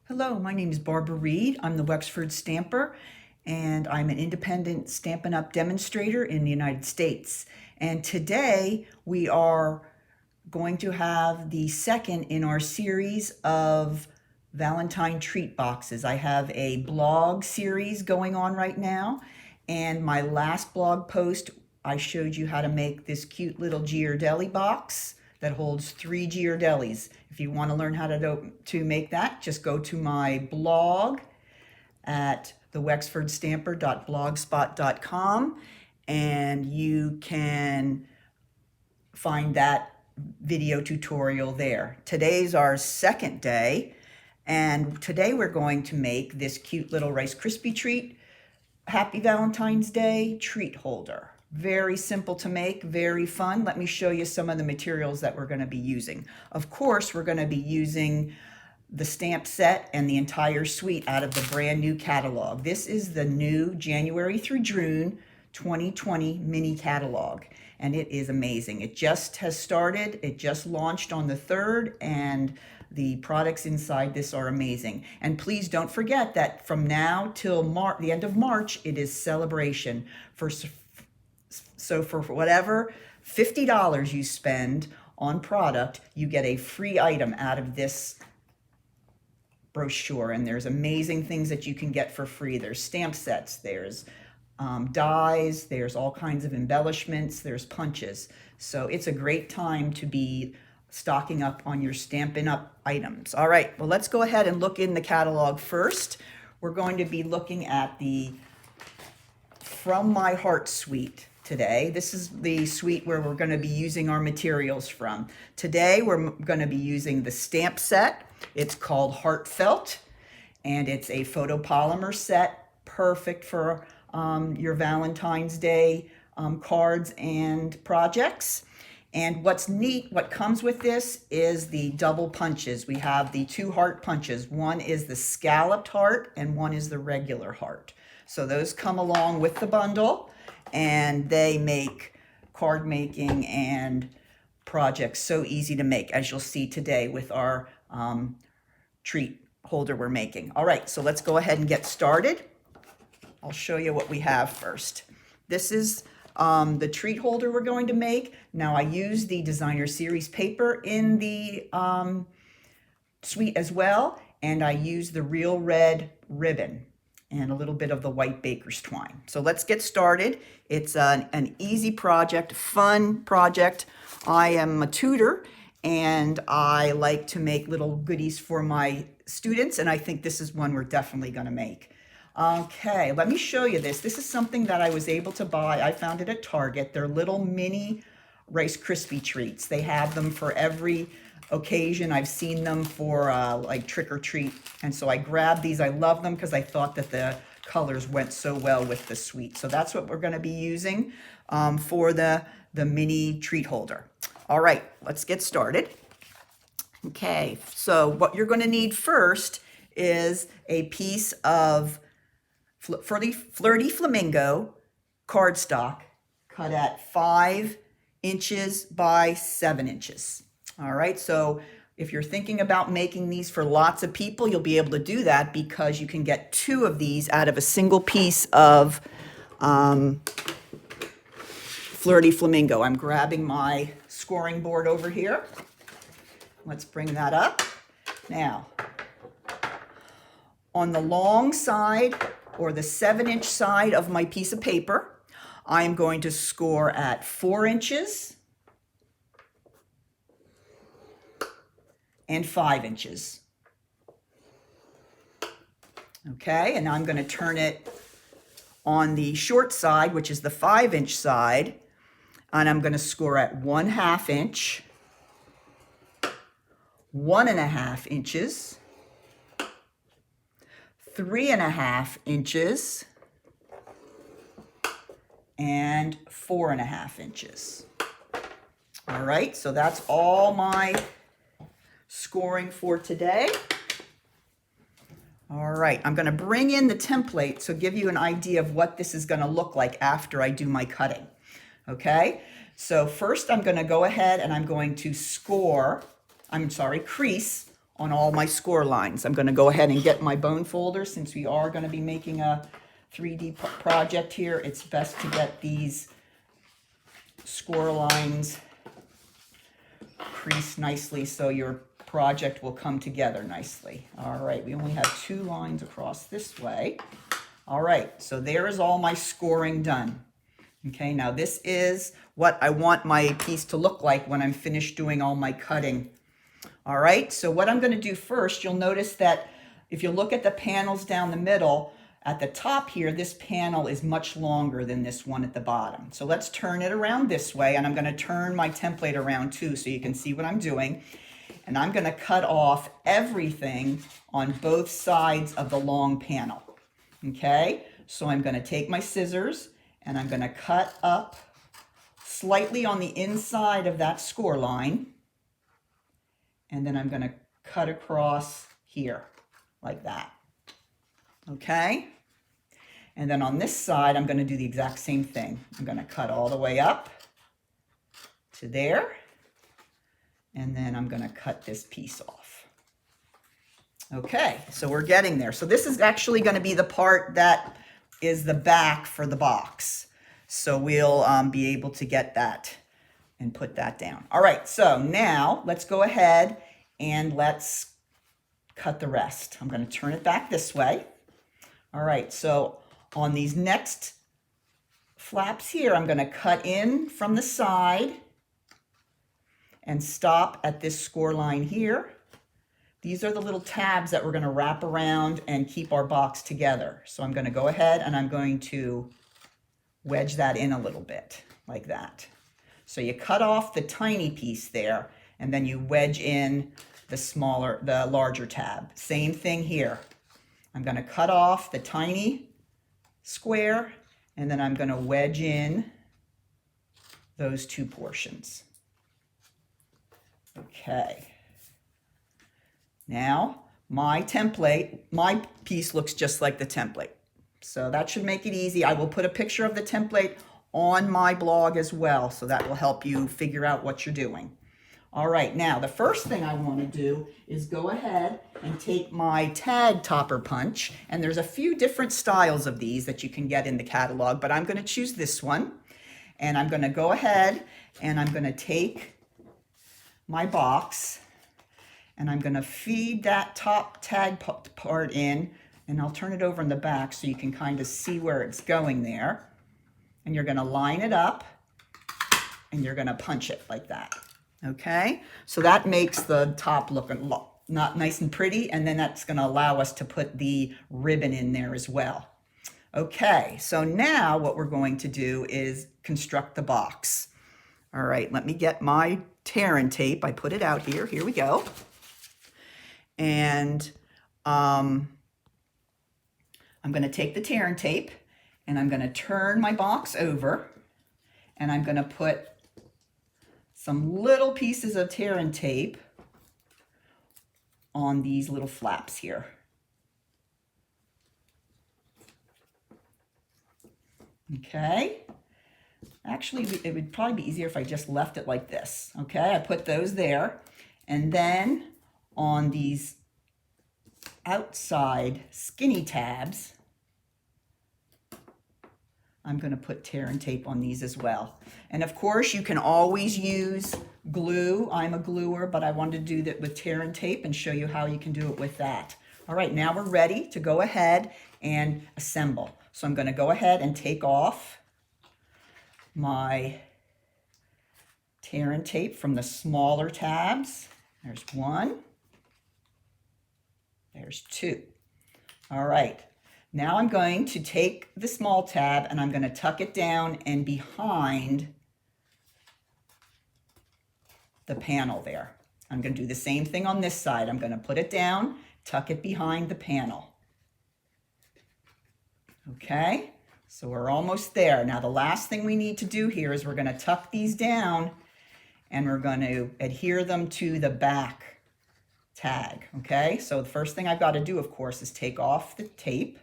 Hello, my name is Barbara Reed. I'm the Wexford Stamper, and I'm an independent Stampin' Up! Demonstrator in the United States. And today we are going to have the second in our series of Valentine treat boxes. I have a blog series going on right now, and my last blog post, I showed you how to make this cute little Ghirardelli box that holds 3 Ghirardellis. If you want to learn how to make that, just go to my blog at thewexfordstamper.blogspot.com and you can find that video tutorial there. Today's our second day, and today we're going to make this cute little Rice Krispie Treat Happy Valentine's Day treat holder. Very simple to make, very fun. Let me show you some of the materials that we're going to be using. Of course, we're going to be using the stamp set and the entire suite out of the brand new catalog. This is the new January through June 2020 mini catalog, and it is amazing. It just has started. It just launched on the 3rd, and the products inside this are amazing. And please don't forget that from now till the end of March, it is celebration. So for whatever $50 you spend on product, you get a free item out of this brochure. And there's amazing things that you can get for free. There's stamp sets, there's dies, there's all kinds of embellishments, there's punches. So it's a great time to be stocking up on your Stampin' Up! Items. All right, well, let's go ahead and look in the catalog first. We're going to be looking at the From My Heart suite today. This is the suite where we're going to be using our materials from. Today we're going to be using the stamp set. It's called Heartfelt, and it's a photopolymer set, perfect for your Valentine's Day cards and projects. And what's neat, what comes with this is the double punches. We have the 2 heart punches. One is the scalloped heart and one is the regular heart. So those come along with the bundle, and they make card making and projects so easy to make, as you'll see today with our treat holder we're making. All right, so let's go ahead and get started. I'll show you what we have first. This is the treat holder we're going to make. Now, I use the designer series paper in the suite as well, and I use the real red ribbon and a little bit of the white baker's twine. So let's get started. It's an easy project, fun project. I am a tutor, and I like to make little goodies for my students, and I think this is one we're definitely going to make. Okay, let me show you this. This is something that I was able to buy. I found it at Target. They're little mini Rice Krispie Treats. They have them for every occasion. I've seen them for like trick or treat. And so I grabbed these. I love them because I thought that the colors went so well with the suite. So that's what we're going to be using for the mini treat holder. All right, let's get started. Okay, so what you're going to need first is a piece of Flirty Flamingo cardstock cut at 5 inches by 7 inches. All right, so if you're thinking about making these for lots of people, you'll be able to do that because you can get 2 of these out of a single piece of Flirty Flamingo. I'm grabbing my scoring board over here. Let's bring that up. Now, on the long side, or the 7-inch side of my piece of paper, I'm going to score at 4 inches and 5 inches. Okay, and I'm going to turn it on the short side, which is the 5-inch side, and I'm going to score at 1/2 inch, 1.5 inches, 3.5 inches, and 4.5 inches. All right, so that's all my scoring for today. All right, I'm going to bring in the template to give you an idea of what this is going to look like after I do my cutting. Okay, so first I'm going to go ahead and I'm going to crease on all my score lines. I'm going to go ahead and get my bone folder since we are going to be making a 3D project here. It's best to get these score lines creased nicely so your project will come together nicely. All right, we only have 2 lines across this way. All right, so there is all my scoring done. Okay, now this is what I want my piece to look like when I'm finished doing all my cutting. All right, so what I'm going to do first, you'll notice that if you look at the panels down the middle, at the top here, this panel is much longer than this one at the bottom. So let's turn it around this way, and I'm going to turn my template around too so you can see what I'm doing. And I'm going to cut off everything on both sides of the long panel. Okay, so I'm going to take my scissors and I'm going to cut up slightly on the inside of that score line. And then I'm going to cut across here like that. Okay, and then on this side, I'm going to do the exact same thing. I'm going to cut all the way up to there. And then I'm going to cut this piece off. Okay, so we're getting there. So this is actually going to be the part that is the back for the box. So we'll be able to get that and put that down. All right, so now let's go ahead and let's cut the rest. I'm going to turn it back this way. All right, so on these next flaps here, I'm going to cut in from the side and stop at this score line here. These are the little tabs that we're going to wrap around and keep our box together. So I'm going to go ahead and I'm going to wedge that in a little bit like that. So you cut off the tiny piece there and then you wedge in the larger tab. Same thing here. I'm going to cut off the tiny square and then I'm going to wedge in those 2 portions. Okay, now my piece looks just like the template. So that should make it easy. I will put a picture of the template on my blog as well, so that will help you figure out what you're doing. All right, now the first thing I want to do is go ahead and take my tag topper punch, and there's a few different styles of these that you can get in the catalog, but I'm going to choose this one, and I'm going to go ahead and I'm going to take my box and I'm going to feed that top tag part in, and I'll turn it over in the back so you can kind of see where it's going there. And you're going to line it up and you're going to punch it like that. Okay, so that makes the top look not nice and pretty, and then that's going to allow us to put the ribbon in there as well. Okay, so now what we're going to do is construct the box. All right, let me get my tear and tape. I put it out here. Here we go. And I'm going to take the tear and tape and I'm going to turn my box over and I'm going to put some little pieces of tear and tape on these little flaps here. Okay. Actually, it would probably be easier if I just left it like this. Okay, I put those there. And then on these outside skinny tabs, I'm going to put tear and tape on these as well. And of course, you can always use glue. I'm a gluer, but I wanted to do that with tear and tape and show you how you can do it with that. All right, now we're ready to go ahead and assemble. So I'm going to go ahead and take off my tear and tape from the smaller tabs. There's 1. There's 2. All right. Now I'm going to take the small tab and I'm going to tuck it down and behind the panel there. I'm going to do the same thing on this side. I'm going to put it down, tuck it behind the panel. Okay. So we're almost there. Now the last thing we need to do here is we're going to tuck these down and we're going to adhere them to the back tag. Okay, so the first thing I've got to do, of course, is take off the tape.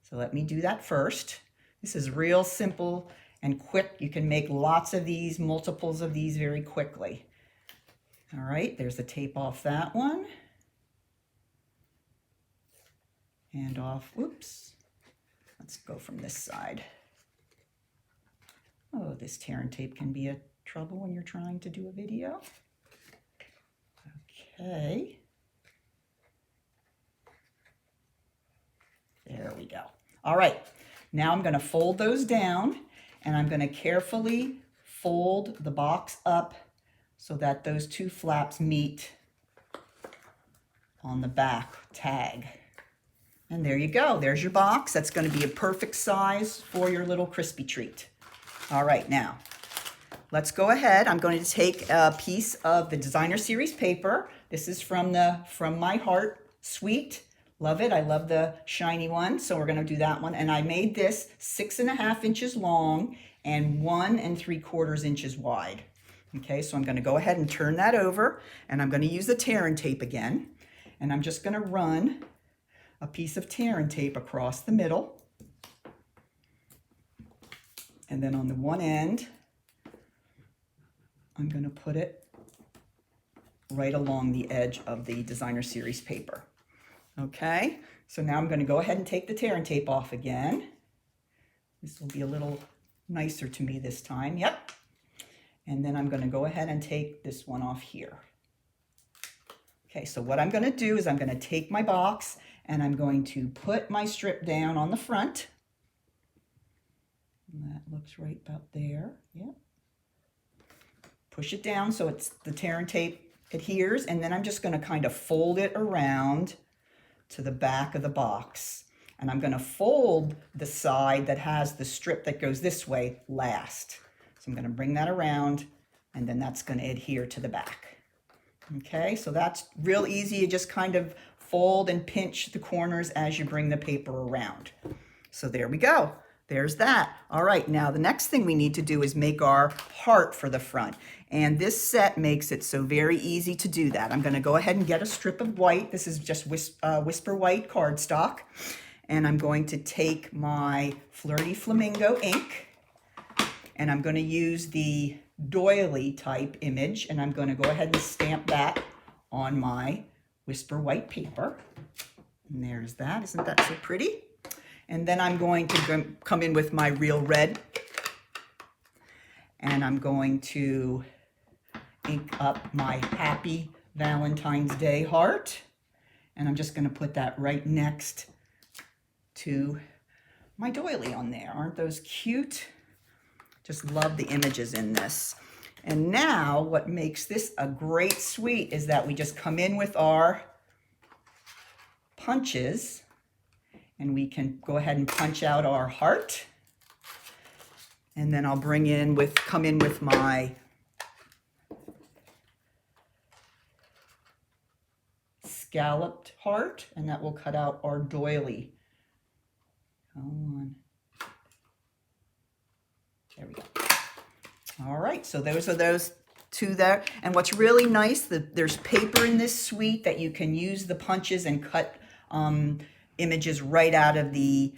So let me do that first. This is real simple and quick. You can make lots of these, multiples of these very quickly. All right, there's the tape off that one. and off. Oops. Let's go from this side. Oh, this tear and tape can be a trouble when you're trying to do a video. Okay. There we go. All right. Now I'm going to fold those down, and I'm going to carefully fold the box up so that those two flaps meet on the back tag. And there you go. There's your box. That's going to be a perfect size for your little crispy treat. All right, now let's go ahead. I'm going to take a piece of the designer series paper. This is from My Heart Sweet. Love it. I love the shiny one. So we're going to do that one. And I made this 6.5 inches long and 1 3/4 inches wide. Okay, so I'm going to go ahead and turn that over, and I'm going to use the tear and tape again. And I'm just going to run a piece of tear and tape across the middle. And then on the one end, I'm going to put it right along the edge of the designer series paper. Okay, so now I'm going to go ahead and take the tear and tape off again. This will be a little nicer to me this time. Yep. And then I'm going to go ahead and take this one off here. Okay, so what I'm going to do is I'm going to take my box and I'm going to put my strip down on the front. And that looks right about there. Yep. Push it down so it's the tear and tape adheres, and then I'm just going to kind of fold it around to the back of the box. And I'm going to fold the side that has the strip that goes this way last. So I'm going to bring that around, and then that's going to adhere to the back. Okay, so that's real easy. You just kind of fold and pinch the corners as you bring the paper around. So there we go. There's that. All right, now the next thing we need to do is make our heart for the front. And this set makes it so very easy to do that. I'm going to go ahead and get a strip of white. This is just Whisper White cardstock. And I'm going to take my Flirty Flamingo ink. And I'm going to use the doily type image. And I'm going to go ahead and stamp that on my Whisper White paper. And there's that. Isn't that so pretty? And then I'm going to come in with my Real Red. And I'm going to ink up my Happy Valentine's Day heart. And I'm just going to put that right next to my doily on there. Aren't those cute? Just love the images in this. And now what makes this a great suite is that we just come in with our punches, and we can go ahead and punch out our heart. And then I'll come in with my scalloped heart, and that will cut out our doily. Come on. There we go. All right, so those are those two there. And what's really nice, there's paper in this suite that you can use the punches and cut images right out of the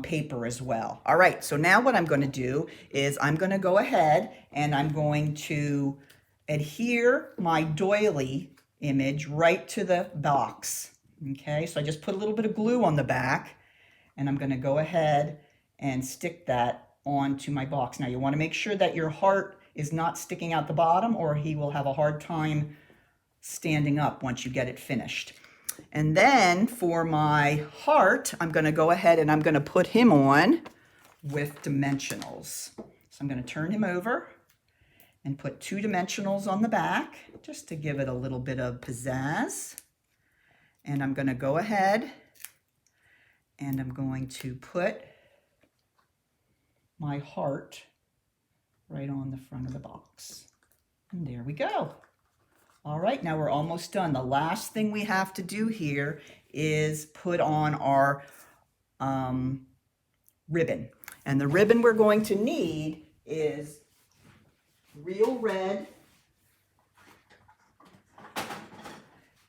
paper as well. All right, so now what I'm going to do is I'm going to go ahead and I'm going to adhere my doily image right to the box. Okay, so I just put a little bit of glue on the back, and I'm going to go ahead and stick that onto my box. Now you want to make sure that your heart is not sticking out the bottom, or he will have a hard time standing up once you get it finished. And then for my heart, I'm going to go ahead and I'm going to put him on with dimensionals. So I'm going to turn him over and put 2 dimensionals on the back just to give it a little bit of pizzazz. And I'm going to go ahead and I'm going to put my heart right on the front of the box. And there we go. All right, now we're almost done. The last thing we have to do here is put on our ribbon. And the ribbon we're going to need is Real Red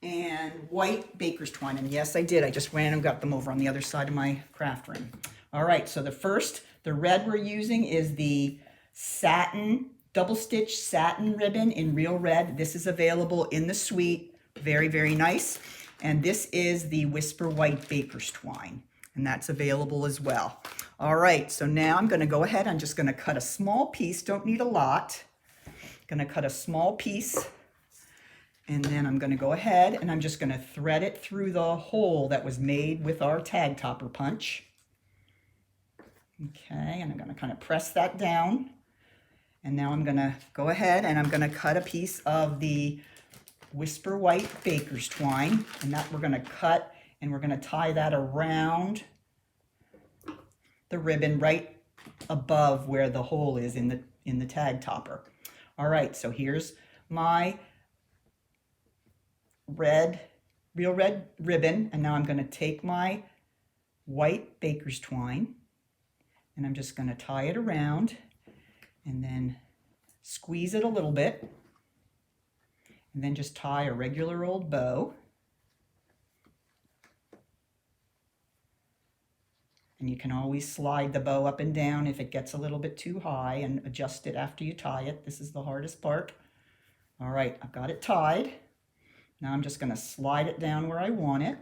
and white baker's twine. And yes, I did. I just ran and got them over on the other side of my craft room. All right, so the red we're using is the satin, double stitch satin ribbon in Real Red. This is available in the suite. Very, very nice. And this is the Whisper White Baker's Twine, and that's available as well. All right, so now I'm going to go ahead. I'm just going to cut a small piece. Don't need a lot. Going to cut a small piece, and then I'm going to go ahead and I'm just going to thread it through the hole that was made with our tag topper punch. Okay, and I'm going to kind of press that down. And now I'm going to go ahead and I'm going to cut a piece of the Whisper White Baker's Twine, and that we're going to cut, and we're going to tie that around the ribbon right above where the hole is in the tag topper. All right, so here's my real red ribbon, and now I'm going to take my white baker's twine and I'm just going to tie it around and then squeeze it a little bit and then just tie a regular old bow. And you can always slide the bow up and down if it gets a little bit too high and adjust it after you tie it. This is the hardest part. All right, I've got it tied. Now I'm just going to slide it down where I want it.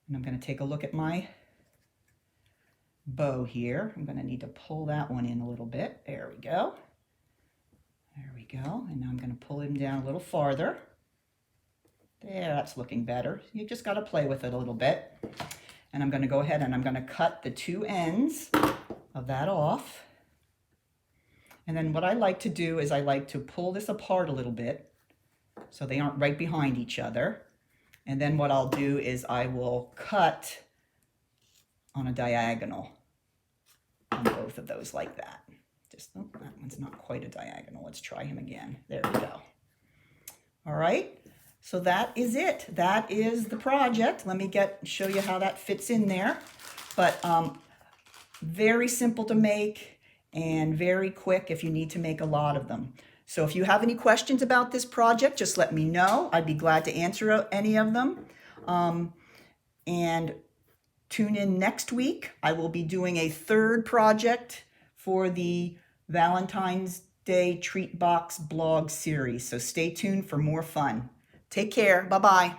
And I'm going to take a look at my bow here. I'm going to need to pull that one in a little bit. There we go. There we go. And now I'm going to pull him down a little farther. There, that's looking better. You just got to play with it a little bit. And I'm going to go ahead and I'm going to cut the two ends of that off. And then what I like to do is I like to pull this apart a little bit so they aren't right behind each other. And then what I'll do is I will cut on a diagonal on both of those like that. Just, oh, that one's not quite a diagonal. Let's try him again. There we go. All right. So that is it. That is the project. Let me show you how that fits in there. But very simple to make and very quick if you need to make a lot of them. So if you have any questions about this project, just let me know. I'd be glad to answer any of them. And tune in next week. I will be doing a third project for the Valentine's Day Treat Box blog series. So stay tuned for more fun. Take care. Bye-bye.